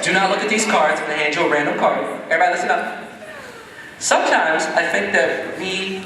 Do not look at these cards. I'm going to hand you a random card. Everybody listen up. Sometimes I think that we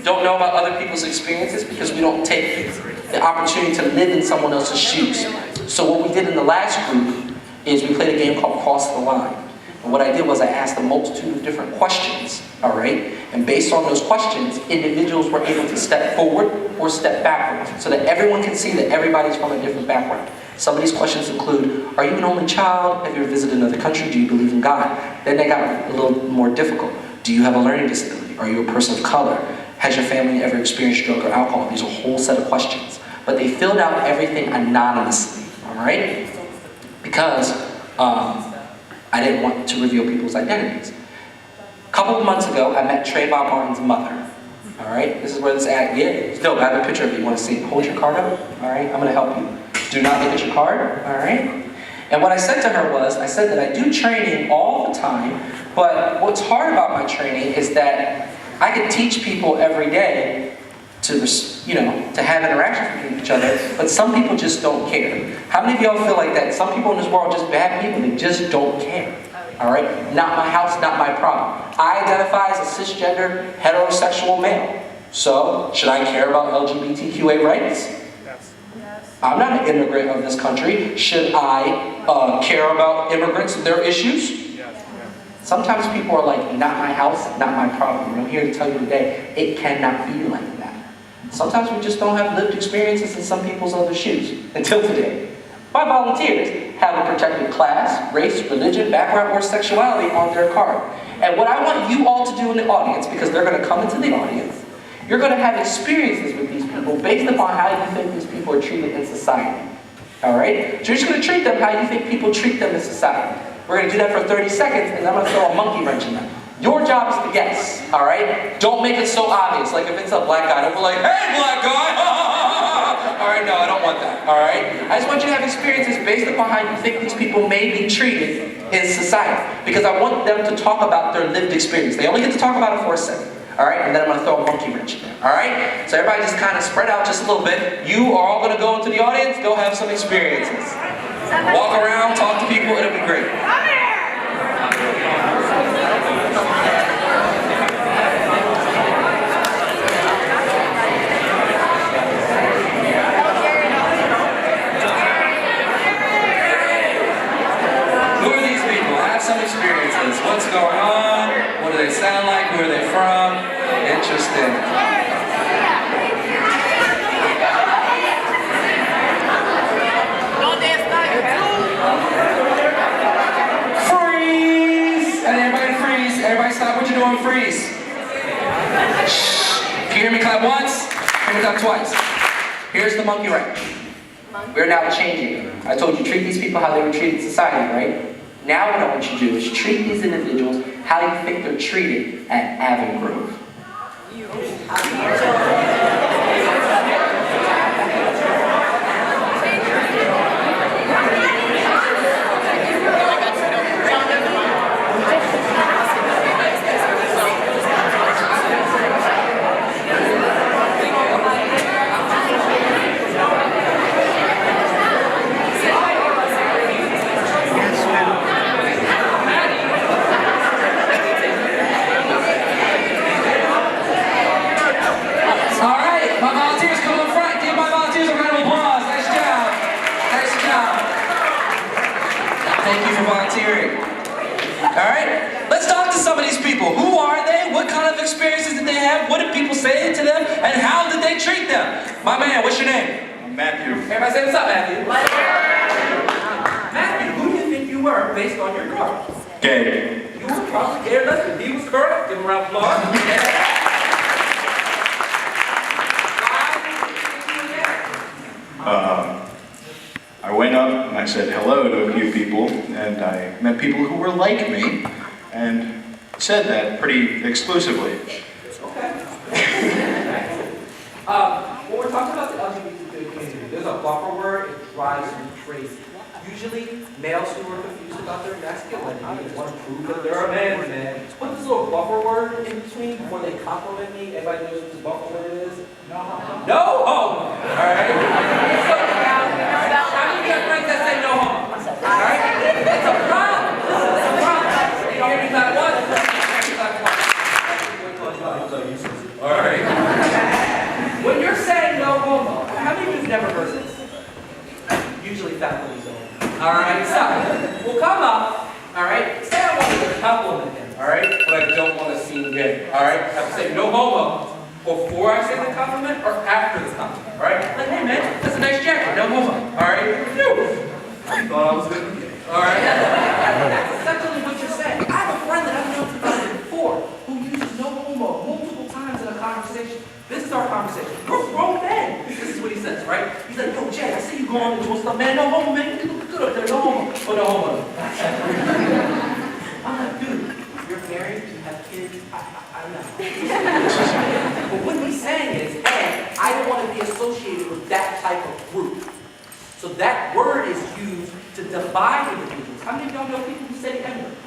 don't know about other people's experiences because we don't take the opportunity to live in someone else's shoes. So what we did in the last group is we played a game called Cross the Line. And what I did was I asked a multitude of different questions, all right? And based on those questions, individuals were able to step forward or step backwards so that everyone can see that everybody's from a different background. Some of these questions include, are you an only child? Have you ever visited another country? Do you believe in God? Then they got a little more difficult. Do you have a learning disability? Are you a person of color? Has your family ever experienced drug or alcohol? These are a whole set of questions. But they filled out everything anonymously, all right? Because I didn't want to reveal people's identities. A couple of months ago, I met Trayvon Martin's mother. All right, this is where this ad, yeah, no, I have a picture of you. You want to see it? Hold your card up, all right? I'm going to help you. Do not look at your card, all right? And what I said to her was, I said that I do training all the time, but what's hard about my training is that I can teach people every day to, to have interactions with each other, but some people just don't care. How many of y'all feel like that? Some people in this world are just bad people, they just don't care. All right? Not my house, not my problem. I identify as a cisgender, heterosexual male. So, should I care about LGBTQA rights? Yes. I'm not an immigrant of this country. Should I care about immigrants and their issues? Yes. Sometimes people are like, not my house, not my problem. And I'm here to tell you today, it cannot be like that. Sometimes we just don't have lived experiences in some people's other shoes. Until today. My volunteers have a protected class, race, religion, background, or sexuality on their card. And what I want you all to do in the audience, because they're going to come into the audience, you're going to have experiences with these people based upon how you think these people are treated in society. All right? So you're just going to treat them how you think people treat them in society. We're going to do that for 30 seconds, and I'm going to throw a monkey wrench in them. Your job is to guess, all right? Don't make it so obvious. Like if it's a black guy, don't be like, hey, black guy! All right, no, I don't want that, all right? I just want you to have experiences based upon how you think these people may be treated in society. Because I want them to talk about their lived experience. They only get to talk about it for a second, all right? And then I'm going to throw a monkey wrench in there, all right? So everybody just kind of spread out just a little bit. You are all going to go into the audience, go have some experiences. Walk around, talk to people, it'll be great. What's going on? What do they sound like? Who are they from? Interesting. Freeze! And everybody freeze. Everybody stop what you're doing, freeze. Shh. Can you hear me clap once? Hear me clap twice. Here's the monkey wrench. We're now changing. I told you treat these people how they were treated in society, right? Now what I want you to do is treat these individuals how you think they're treated at Avon Grove. Alright, let's talk to some of these people. Who are they? What kind of experiences did they have? What did people say to them? And how did they treat them? My man, what's your name? I'm Matthew. Everybody say what's up, Matthew. Matthew, who do you think you were based on your card? Gay. You were probably gay. Listen, he was correct. Give him a round of applause. I went up and I said hello to a few people, and I met people who were like me, and said that pretty exclusively. Okay. When we're talking about the LGBT community, there's a buffer word, it drives me crazy. Usually, males who are confused about their masculinity and want to prove that they're a man's man, put this little buffer word in between before they compliment me. Everybody knows what this buffer word is? No? No? Oh! Alright. How many of your friends that say no compliment, all right? But I don't want to seem gay, all right? I have to say no homo before I say the compliment or after the compliment, all right? Like, hey man, that's a nice jacket, no homo, all right? Phew. I thought I was going to be gay, all right? That's essentially what you're saying. I have a friend that I've known since before who uses no homo multiple times in a conversation. This is our conversation. We're grown men. This is what he says, right? He's like, yo, Jay, I see you going and doing stuff, man. No homo, man. You look good up there. No homo. Oh, no homo. I'm like, dude, you're married, you have kids. I don't know. But what he's saying is, hey, I don't want to be associated with that type of group. So that word is used to divide individuals. How many of y'all know people who say the N-word?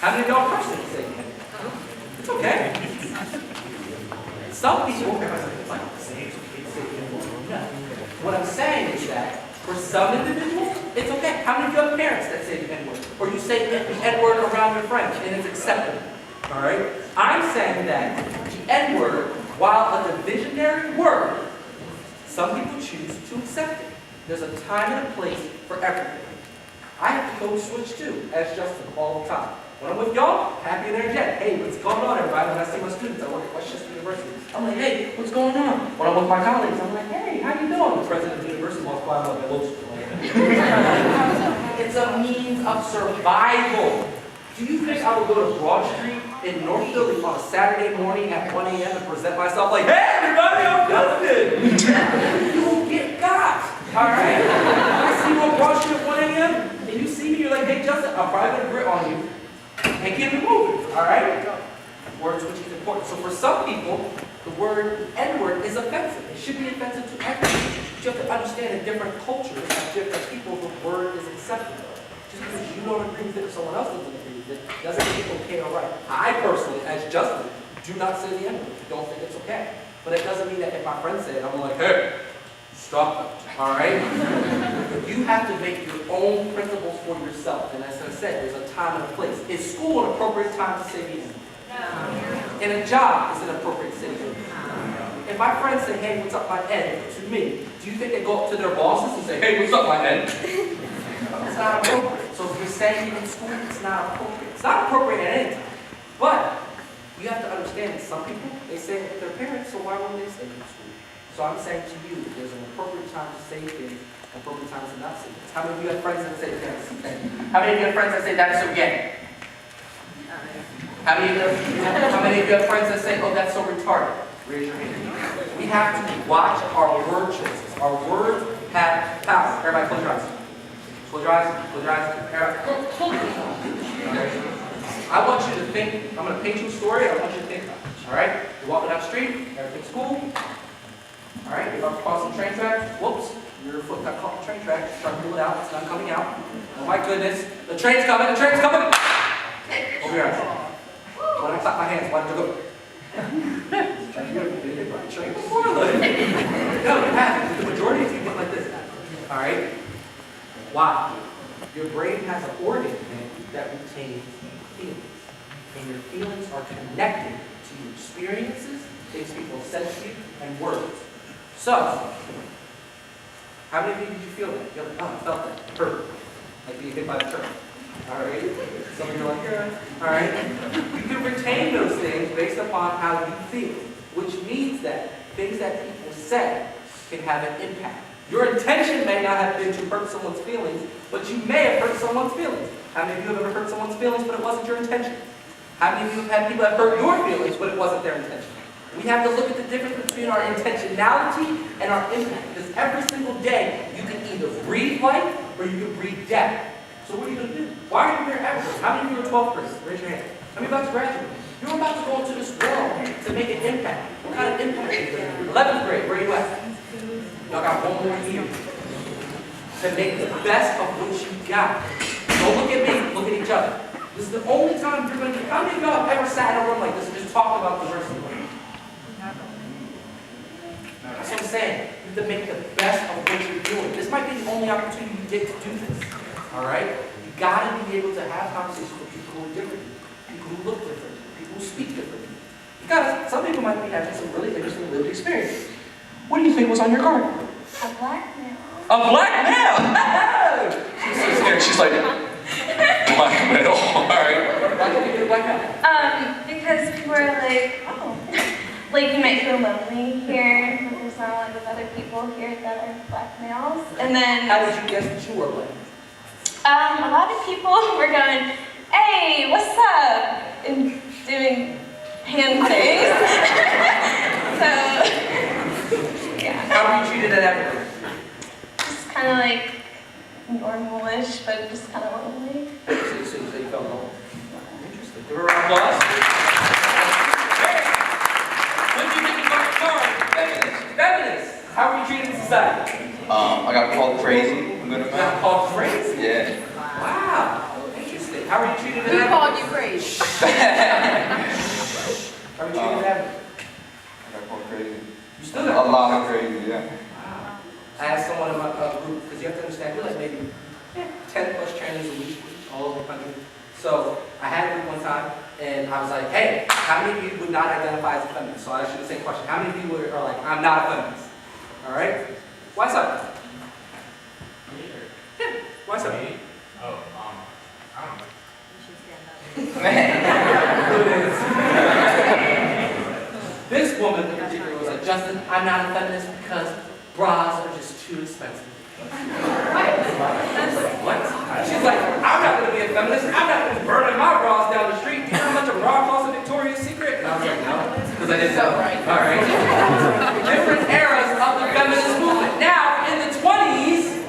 How many of y'all personally say the N-word? It's okay. Some people, it's like the same, no. What I'm saying is that for some individuals, it's okay. How many of you have parents that say the N-word? Or you say the N-word around your friends and it's acceptable? All right? I'm saying that the N-word, while a divisionary word, some people choose to accept it. There's a time and a place for everything. I have to code switch too, as Justin, all the time. When I'm with y'all, happy and energetic. Hey, what's going on, everybody? When I see my students, I work at Westchester University. I'm like, hey, what's going on? When I'm with my colleagues, I'm like, hey, how you doing? The president of the university walks by, I'm like, hello. It's a means of survival. Do you think I would go to Broad Street in North Philly on a Saturday morning at 1 a.m. and present myself like, hey, everybody, I'm Justin? You will get got. All right? I see you on Broad Street at 1 a.m. and you see me, you're like, hey, Justin, I'm probably going to grit on you. And keep it moving, all right? Words which is important. So for some people, the word N-word is offensive. It should be offensive to everyone. You have to understand that different cultures have different people, the word is acceptable. Just because you don't agree with it or someone else doesn't agree with it, doesn't make it okay or right. I personally, as Justin, do not say the N-word. I don't think it's okay. But it doesn't mean that if my friends say it, I'm like, hey, stop it, all right? You have to make your own principles for yourself. And as I said, there's a time and a place. Is school an appropriate time to say the N-word? No. In a job, is it an appropriate say the N-word? No. If my friends say, hey, what's up, my N, to me, do you think they go up to their bosses and say, hey, what's up, my N? It's not appropriate. So if you're saying it in school, it's not appropriate. It's not appropriate at any time. But you have to understand that some people, they say it with their parents, so why wouldn't they say it in school? So I'm saying to you, there's an appropriate time to say things, appropriate time to not say things. How many of you have friends that say that's okay? How many of you have friends that say that's okay? How many of you have friends that say, oh, that's so retarded? Raise your hand. We have to watch our word choices. Our words have power. Everybody close your eyes. Close your eyes. Close your eyes. Everybody. I want you to think, I'm going to paint you a story, I want you to think about it. All right? You're walking down the street, everything's cool. All right, you're about to cross the train track. Whoops, your foot got caught in the train track. Try to pull it out, it's not coming out. Oh my goodness, the train's coming, the train's coming! Over your eyes. When I clap my hands, why did you go? Try to get a by the train before no, you haven't. The majority of you went like this. All right? Why? Your brain has an organ that retains feelings. And your feelings are connected to your experiences, things people said to you, and words. So, how many of you did you feel that? You're like, oh, I felt that. It hurt. Like being hit by the train. Alright? Some of you are like, yeah. Alright? You can retain those things based upon how you feel. Which means that things that people say can have an impact. Your intention may not have been to hurt someone's feelings, but you may have hurt someone's feelings. How many of you have ever hurt someone's feelings, but it wasn't your intention? How many of you have had people that hurt your feelings, but it wasn't their intention? We have to look at the difference between our intentionality and our impact. Because every single day, you can either breathe life or you can breathe death. So what are you going to do? Why are you here ever? How many of you are 12th graders? Raise your hand. How many about to graduate? You're about to go into this world to make an impact. What kind of impact are you going to do? 11th grade, where are you at? Y'all got one more year to make the best of what you got. Don't look at me, look at each other. This is the only time you're going to get. How many of y'all have ever sat in a room like this and just talked about diversity? That's what I'm saying. You have to make the best of what you're doing. This might be the only opportunity you get to do this. Alright? You gotta be able to have conversations with people who are different, people who look different, people who speak differently. Because some people might be having some really interesting lived experiences. What do you think was on your card? A black male. A black male! She's so scared. She's like, black male. Alright. would you do a black male? Because people are like, oh, like you might feel lonely here, but there's not a lot of other people here that are black males. And then, How did you guess that you were black? a lot of people were going, hey, what's up? And doing hand things. So, yeah. How were you treated at Avon? Just kind of like normal-ish, but just kind of lonely. So you felt lonely. Interesting. Give her a round of applause. Hey! When did you get the first card? Feminist. Feminist. How were you treated in society? I got called crazy. I'm gonna You got called crazy? Yeah. Wow. Interesting. How were you treated at Who Avon? called you crazy? How were you treated at Avon? I got called crazy. You still A got lot of crazy, yeah. Wow. I asked someone in my group, because you have to understand, we're like maybe 10 plus trainers a week all over the country. So I had a group one time, and I was like, hey, how many of you would not identify as a feminist? So I asked you the same question. How many of you are like, I'm not a feminist? All right? Why so? Yeah, why so? Oh, I don't know. This woman in particular was like, Justin, I'm not a feminist because bras are just too expensive. What? She's like, I'm not going to be a feminist. I'm not going to be burning my bras down the street. You know how much a bra costs at Victoria's Secret? And I was like, no, because I didn't know. All right. Different eras of the feminist movement. Now, in the 20s,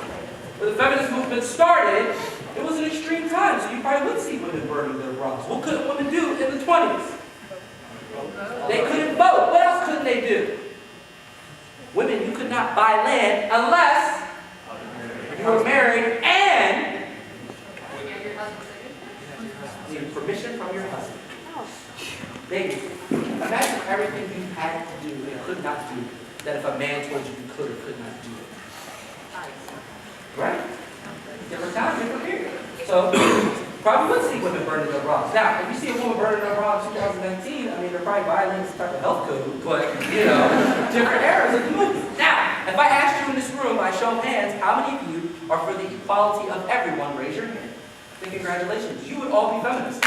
when the feminist movement started, it was an extreme time, so you probably would see women burning their bras. What could women do in the 20s? They couldn't vote. What else couldn't they do? Women, you could not buy land unless you were married and needed permission from your husband. Baby, imagine everything you had to do and could not do that if a man told you you could or could not do it. Right? Different time, different period. So, probably would see women burning their bras. Now, if you see a woman burning their bra in 2019, I mean, they're probably violating some type of health code, but, you know, different eras of the movement. Now, if I asked you in this room by show of hands, how many of you are for the equality of everyone? Raise your hand. Then congratulations. You would all be feminists.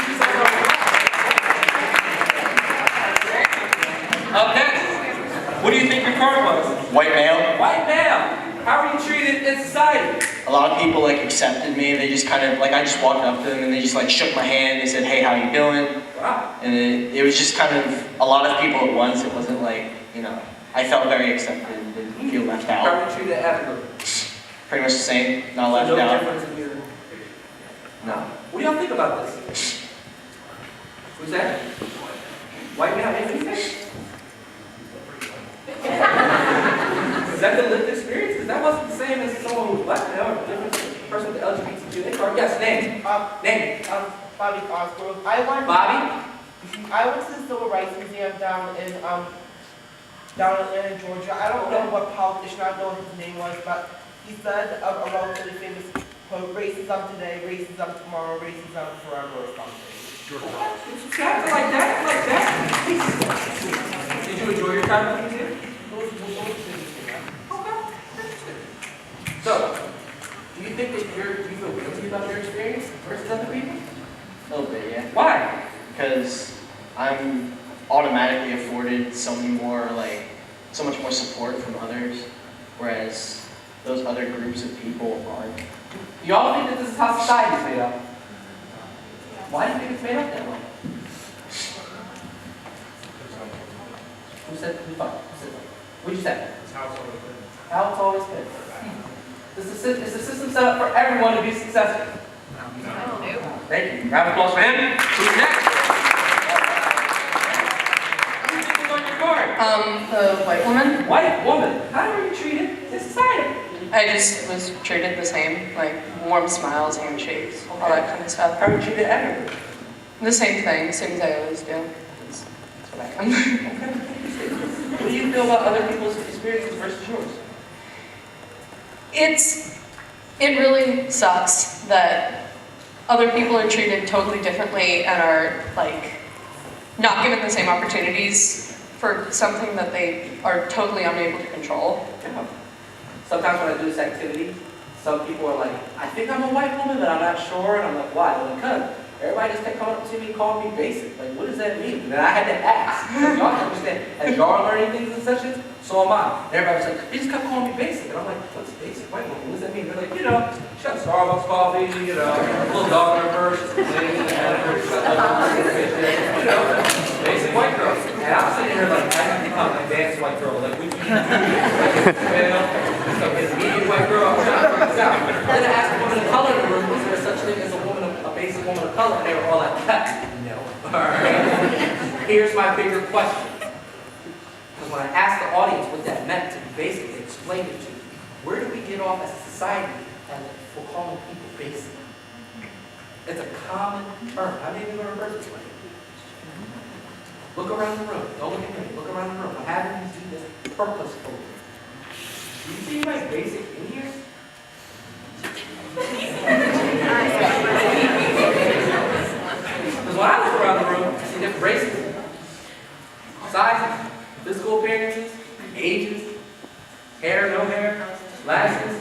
Up next, what do you think your card was? White male. White male. How are you treated in society? A lot of people like accepted me. They just kind of like, I just walked up to them and they just like shook my hand. They said, hey, how you doing? Wow. And it was just kind of a lot of people at once. It wasn't like, you know, I felt very accepted and didn't feel left How out. are you treated at Avon? Pretty much the same, not left No out. difference in your... No. What do y'all think about this? Who's that? White male, anything? Is that the lived experience? Because that wasn't the same as someone who was black male or a different person with the LGBTQ card. Yes, name. Name. Bobby Cosgrove. I went to the Civil Rights Museum down in Atlanta, Georgia. I don't know what politician, I don't know what his name was, but he said a relatively famous quote, racism today, racism tomorrow, racism forever or something. I like that. Did you enjoy your time at the museum? Okay. So, do you think that do you feel guilty about your experience versus other people? A little bit, yeah. Why? Because I'm automatically afforded so much more support from others, whereas those other groups of people aren't. Y'all think that this is how society is made up? Why do you think it's made up that way? Who said that? What'd you say? It's how it's always been. How it's always been. Is the system set up for everyone to be successful? No. Thank you. Round of applause for him. Who's next? Who's on your card? The white woman. White woman. How are you treated in society? I just was treated the same, like warm smiles, handshakes, all that kind of stuff. How are you treated at everyone? The same thing, same as I always do. That's what I am. What do you feel about other people's experiences versus yours? It really sucks that other people are treated totally differently and are like not given the same opportunities for something that they are totally unable to control. Yeah. Sometimes when I do this activity, some people are like, I think I'm a white woman, but I'm not sure. And I'm like, why? Well, because everybody just kept coming up to me and calling me basic. Like, what does that mean? And then I had to ask. Because y'all can understand. As y'all are learning things in sessions, so am I. And everybody was like, they just kept calling me basic. And I'm like, what's basic white woman? What does that mean? They're like, you know, she got Starbucks coffee, you know, a little dog in her purse, she's complaining to the manager, she's got you know, basic white girl. And I'm sitting here like, I have to become a advanced white girl. Like, what do you do? Like, intermediate white girl, I'm trying to figure this out. Then I asked a woman of color in the room, is there such thing as a basic woman of color? And they were all like, no. Alright. Here's my bigger question. Because when I asked the audience what that meant to be basic, they explained it to me. Where do we get off as a society for calling people basic? It's a common term. How many of you have heard this way? Look around the room. Don't look at me. Look around the room. I'm having you do this purposefully. Do you see anybody basic in here? Because when I look around the room, I see different races, sizes, physical appearances, ages, hair, no hair, lashes,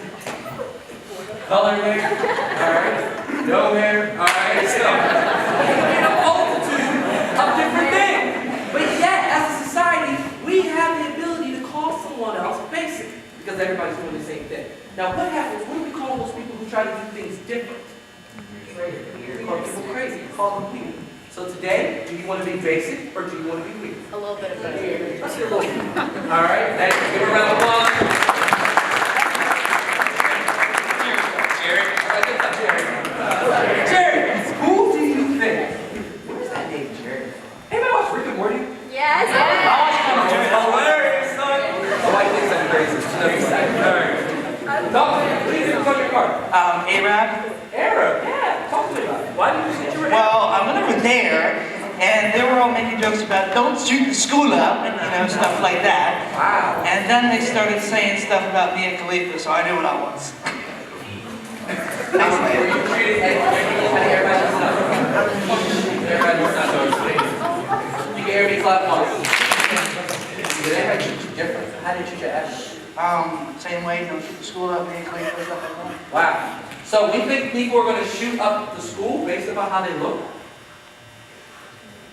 color hair, alright, no hair, alright, so a multitude of different things. But yet, as a society, we have the ability to call someone else basic because everybody's doing the same thing. Now, what happens? What do we call those people who try to do things different? We call people crazy. We call them weird. So today, do you want to be basic or do you want to be weird? A little bit of both. Let's do a little bit. All right. Thank you. Give a round of applause. Jerry, who do you think? Where's that name, Jerry? Anybody watch Rick and Morty? Yes. Hilarious, son. Oh, I think that's crazy. All right. Talk to me. Please give us on your card. Arab. Arab, yeah. Talk to me about it. Why did you say you were Arab? Well, I went over there, and they were all making jokes about don't shoot the school up, and stuff like that. Wow. And then they started saying stuff about being Khalifa, so I knew what I was. Thanks, Were man. you treated everybody else up? Everybody else up. You can hear me clap once. Did everybody treat you different? How did you treat your athletes? Same way, don't shoot the school up, being Khalifa, stuff like that. Wow. So we think people are going to shoot up the school based upon how they look?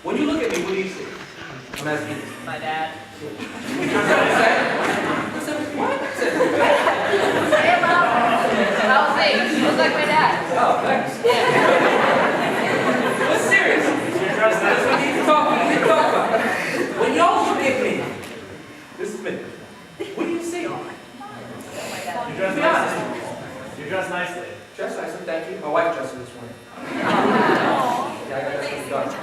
When you look at me, what do you see? I'm asking you. My dad. What did you say? I said, what? I said, Say it loud. I'll say, you look like my dad. oh, thanks. But serious. That's what we need to talk about. We need to talk about. When y'all look at me, this is me. What do you see? You dress nicely. You dress nicely. Dress nicely, thank you. My wife dressed me this morning. Yeah, I got that from the doctor.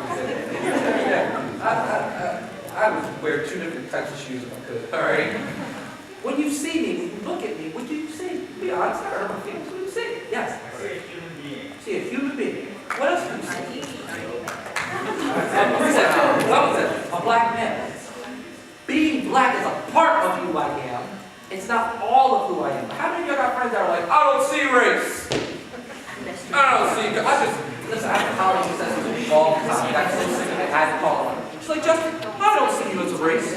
I would wear two different types of shoes if I could. All right. When you see me, when you look at me, what do you see? Be honest, I hurt my feelings. What do you see? Yes. I see a human being. See a human being. What else do you see? What was it? A black man. Being black is a part of who I am. It's not all of who I am. How many of y'all got friends that are like, I don't see race? I don't see. Listen, I have to call you this all the time. That's so sick of it. I have to call her. She's like, Justin, I don't see you as a race.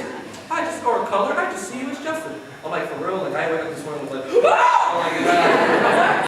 Or a color. I just see you as Justin. I'm like, for real? Like, I wake up this morning.